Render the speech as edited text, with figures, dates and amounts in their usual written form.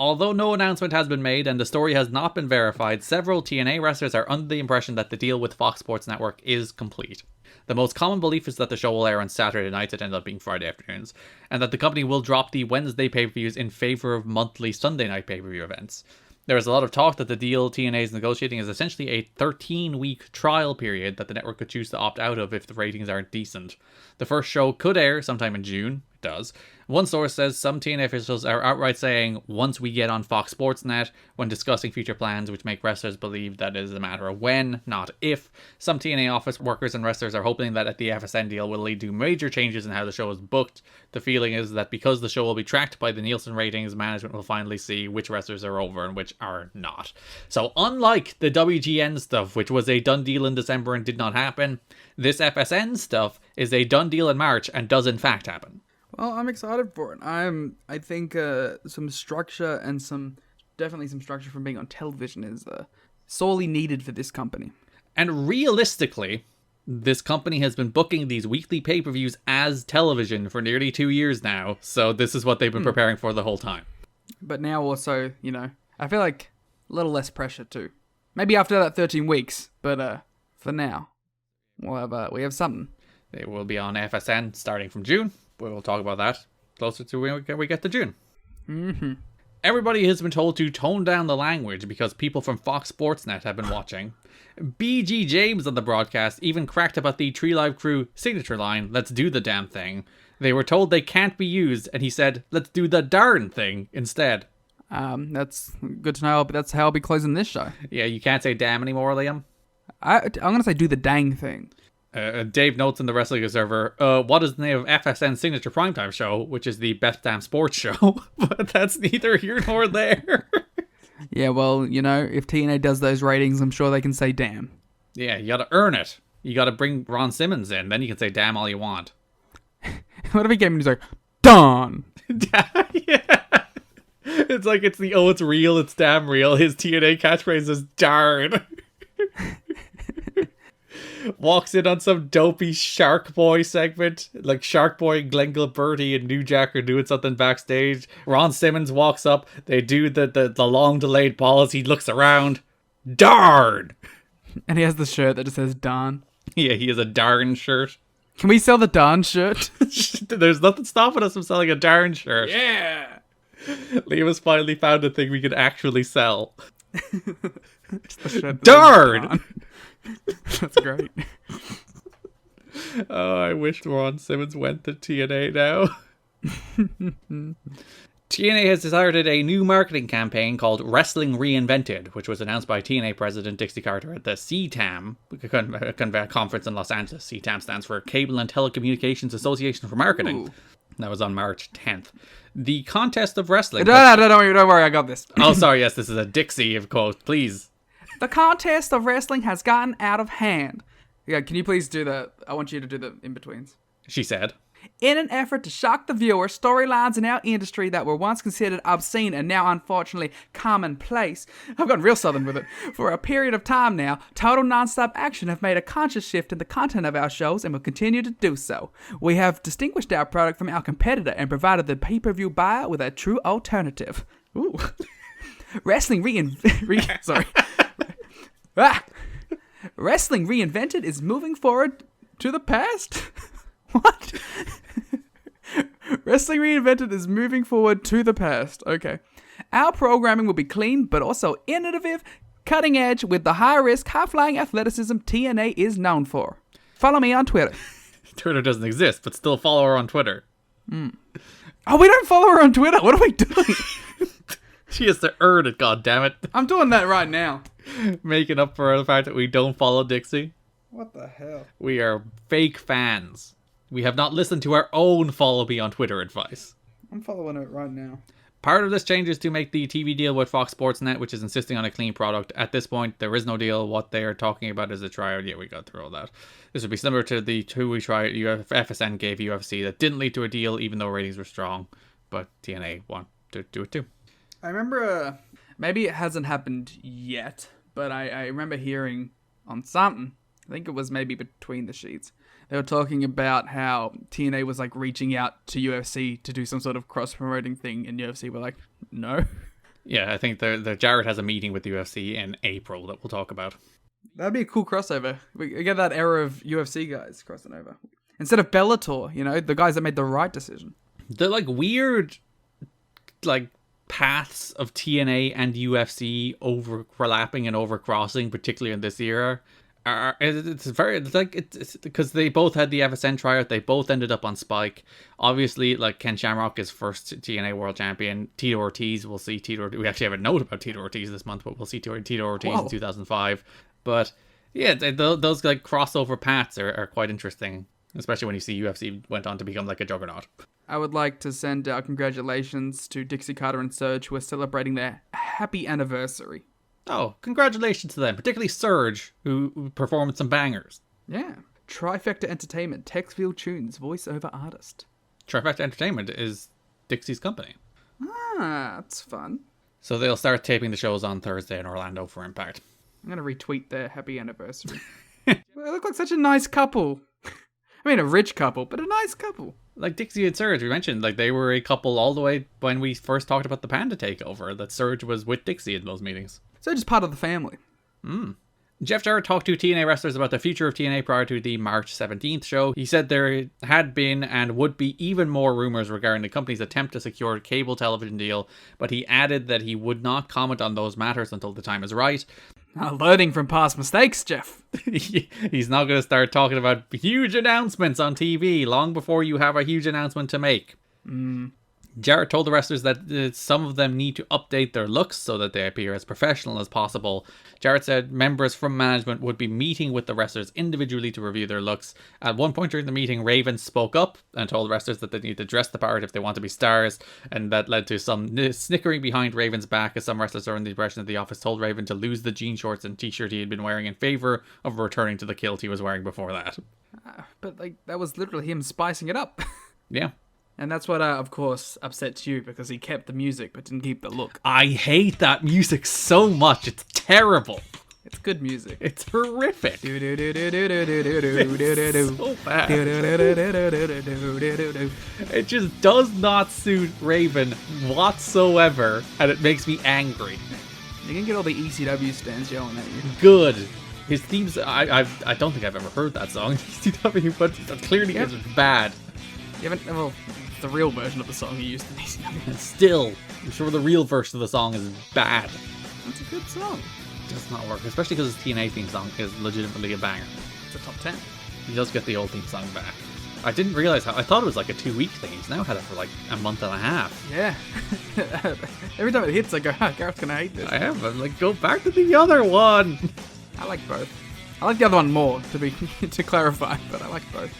Although no announcement has been made and the story has not been verified, several TNA wrestlers are under the impression that the deal with Fox Sports Network is complete. The most common belief is that the show will air on Saturday nights, it ended up being Friday afternoons, and that the company will drop the Wednesday pay-per-views in favour of monthly Sunday night pay-per-view events. There is a lot of talk that the deal TNA is negotiating is essentially a 13-week trial period that the network could choose to opt out of if the ratings aren't decent. The first show could air sometime in June. It does. One source says some TNA officials are outright saying once we get on Fox Sports Net when discussing future plans, which make wrestlers believe that it is a matter of when, not if. Some TNA office workers and wrestlers are hoping that the FSN deal will lead to major changes in how the show is booked. The feeling is that because the show will be tracked by the Nielsen ratings, management will finally see which wrestlers are over and which are not. So unlike the WGN stuff, which was a done deal in December and did not happen, this FSN stuff is a done deal in March and does in fact happen. Well, I'm excited for it. I think some structure and definitely some structure from being on television is sorely needed for this company. And realistically, this company has been booking these weekly pay-per-views as television for nearly 2 years now, so this is what they've been preparing for the whole time. But now also, I feel like a little less pressure too. Maybe after that 13 weeks, but for now, we have something. It will be on FSN starting from June. We'll talk about that closer to when we get to June. Mm-hmm. Everybody has been told to tone down the language because people from Fox Sports Net have been watching. BG James on the broadcast even cracked about the Tree Live Crew signature line, "Let's do the damn thing." They were told they can't be used, and he said, "Let's do the darn thing" instead. That's good to know, but that's how I'll be closing this show. Yeah, you can't say damn anymore, Liam. I'm going to say do the dang thing. Dave notes in the Wrestling Observer, what is the name of FSN's signature primetime show, which is the Best Damn Sports Show? But that's neither here nor there. Yeah, well, if TNA does those ratings, I'm sure they can say damn. Yeah, you gotta earn it. You gotta bring Ron Simmons in, then you can say damn all you want. What if he came and he's like, Don! Yeah. It's like it's real, it's damn real. His TNA catchphrase is darn. Walks in on some dopey Shark Boy segment, like Shark Boy and Glenn Gilberti and New Jack are doing something backstage. Ron Simmons walks up, they do the long delayed pause, he looks around, darn! And he has the shirt that just says Don. Yeah, he has a darn shirt. Can we sell the Don shirt? There's nothing stopping us from selling a darn shirt. Yeah! Liam has finally found a thing we can actually sell. Darn! That's great. Oh, I wish Ron Simmons went to TNA now. TNA has started a new marketing campaign called Wrestling Reinvented, which was announced by TNA President Dixie Carter at the CTAM conference in Los Angeles. CTAM stands for Cable and Telecommunications Association for Marketing. Ooh. That was on March 10th. The contest of wrestling... Don't worry, I got this. Oh, sorry, yes, this is a Dixie, of course, please. The contest of wrestling has gotten out of hand. Yeah, can you please do the... I want you to do the in-betweens. She said. In an effort to shock the viewer, storylines in our industry that were once considered obscene and now unfortunately commonplace. I've gotten real southern with it. For a period of time now, Total Nonstop Action have made a conscious shift in the content of our shows and will continue to do so. We have distinguished our product from our competitor and provided the pay-per-view buyer with a true alternative. Ooh. Wrestling Wrestling Reinvented is moving forward to the past? What? Wrestling Reinvented is moving forward to the past. Okay. Our programming will be clean, but also innovative, cutting edge, with the high-risk, high-flying athleticism TNA is known for. Follow me on Twitter. Twitter doesn't exist, but still follow her on Twitter. Oh, we don't follow her on Twitter. What are we doing? She has to earn it, goddammit. I'm doing that right now. Making up for the fact that we don't follow Dixie. What the hell? We are fake fans. We have not listened to our own follow me on Twitter advice. I'm following it right now. Part of this change is to make the TV deal with Fox Sports Net, which is insisting on a clean product. At this point, there is no deal. What they are talking about is a tryout. Yeah, we got through all that. This would be similar to the two-way tryout FSN gave UFC that didn't lead to a deal, even though ratings were strong. But TNA want to do it too. I remember, maybe it hasn't happened yet, but I remember hearing on something, I think it was maybe Between the Sheets, they were talking about how TNA was like reaching out to UFC to do some sort of cross-promoting thing, and UFC were like, no. Yeah, I think the Jarrett has a meeting with the UFC in April that we'll talk about. That'd be a cool crossover. We get that era of UFC guys crossing over. Instead of Bellator, the guys that made the right decision. The like weird like paths of TNA and UFC overlapping and overcrossing, particularly in this era, it's because they both had the FSN tryout. They both ended up on Spike. Obviously, like Ken Shamrock is first TNA World Champion. Tito Ortiz, we'll see Tito. We actually have a note about Tito Ortiz this month, but we'll see Tito Ortiz in 2005. But yeah, those like crossover paths are quite interesting, especially when you see UFC went on to become like a juggernaut. I would like to send out congratulations to Dixie Carter and Surge, who are celebrating their happy anniversary. Oh, congratulations to them, particularly Surge, who performed some bangers. Yeah. Trifecta Entertainment, Texfield Tunes, voiceover artist. Trifecta Entertainment is Dixie's company. Ah, that's fun. So they'll start taping the shows on Thursday in Orlando for Impact. I'm going to retweet their happy anniversary. They look like such a nice couple. I mean, a rich couple, but a nice couple. Like Dixie and Surge, we mentioned, like they were a couple all the way when we first talked about the Panda takeover, that Surge was with Dixie in those meetings. So just part of the family. Jeff Jarrett talked to TNA wrestlers about the future of TNA prior to the March 17th show. He said there had been and would be even more rumors regarding the company's attempt to secure a cable television deal, but he added that he would not comment on those matters until the time is right. Learning from past mistakes, Jeff. He's not going to start talking about huge announcements on TV long before you have a huge announcement to make. Jarrett told the wrestlers that some of them need to update their looks so that they appear as professional as possible. Jarrett said members from management would be meeting with the wrestlers individually to review their looks. At one point during the meeting, Raven spoke up and told wrestlers that they need to dress the part if they want to be stars, and that led to some snickering behind Raven's back, as some wrestlers are in the impression that the office told Raven to lose the jean shorts and t-shirt he had been wearing in favor of returning to the kilt he was wearing before that. But that was literally him spicing it up. Yeah. And that's what, of course, upsets you, because he kept the music but didn't keep the look. I hate that music so much. It's terrible. It's good music. It's horrific. It's so bad. It just does not suit Raven whatsoever, and it makes me angry. You can get all the ECW stands yelling at you. Good. His themes, I don't think I've ever heard that song, ECW, but that clearly is bad. You haven't, well, the real version of the song he used in ECW. Still, I'm sure the real version of the song is bad. That's a good song. It does not work, especially because his TNA theme song is legitimately a banger. It's a top 10. He does get the old theme song back. I didn't realize I thought it was like a 2-week thing. He's now had it for like a month and a half. Yeah. Every time it hits, I go, Garrett's gonna hate this. I am. I'm like, go back to the other one. I like both. I like the other one more, to clarify, but I like both.